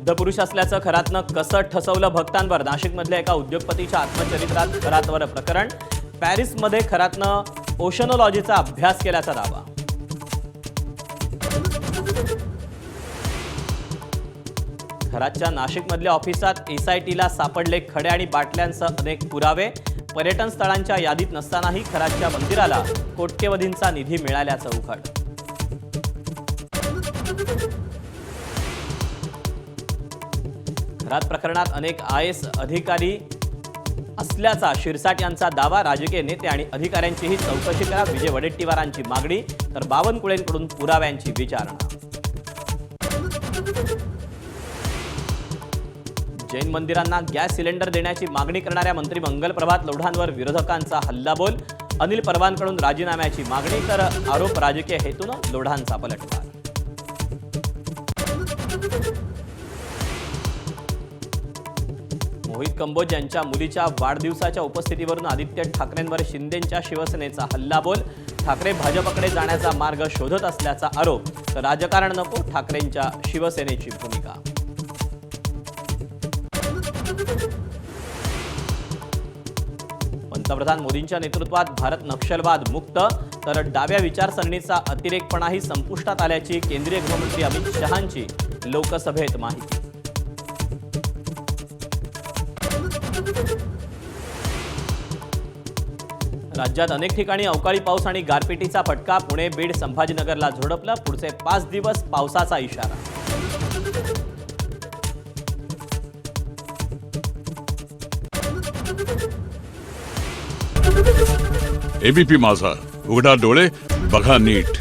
युद्धपुरुष असल्याचं खरातनं कसं ठसवलं भक्तांवर. नाशिकमधल्या एका उद्योगपतीच्या आत्मचरित्रात खरातवर प्रकरण. पॅरिसमध्ये खरातनं ओशनोलॉजीचा अभ्यास केल्याचा दावा. खरातच्या नाशिकमधल्या ऑफिसात एसआयटीला सापडले खडे आणि बाटल्यांसह अनेक पुरावे. पर्यटन स्थळांच्या यादीत नसतानाही खरातच्या मंदिराला कोट्यवधींचा निधी मिळाल्याचं उघड. खरात प्रकरणात अनेक आयएस अधिकारी असल्याचा शिरसाट यांचा दावा. राजकीय नेते आणि अधिकाऱ्यांचीही चौकशी करा, विजय वडेट्टीवारांची मागणी. तर बावनकुळेंकडून पुराव्यांची विचारणा. जैन मंदिरांना गॅस सिलेंडर देण्याची मागणी करणाऱ्या मंत्री मंगल प्रभात लोढांवर विरोधकांचा हल्लाबोल. अनिल परवांकडून राजीनाम्याची मागणी. तर आरोप राजकीय हेतूनं लोढांचा पलटवार. मोहित कंबोज यांच्या मुलीच्या वाढदिवसाच्या उपस्थितीवरून आदित्य ठाकरेंवर शिंदेंच्या शिवसेनेचा हल्लाबोल. ठाकरे भाजपकडे जाण्याचा मार्ग शोधत असल्याचा आरोप. तर राजकारण नको, ठाकरेंच्या शिवसेनेची भूमिका. पंतप्रधान मोदींच्या नेतृत्वात भारत नक्षलवाद मुक्त. तर डाव्या विचारसरणीचा अतिरेकपणाही संपुष्टात आल्याची केंद्रीय गृहमंत्री अमित शहांची लोकसभेत माहिती. राज्यात अनेक ठिकाणी अवकाळी पाऊस आणि गारपिटीचा फटका. पुणे, बीड, संभाजीनगरला झोडपलं. पुढचे 5 दिवस पावसाचा इशारा. एबीपी माझा, उघडा डोळे बघा नीट.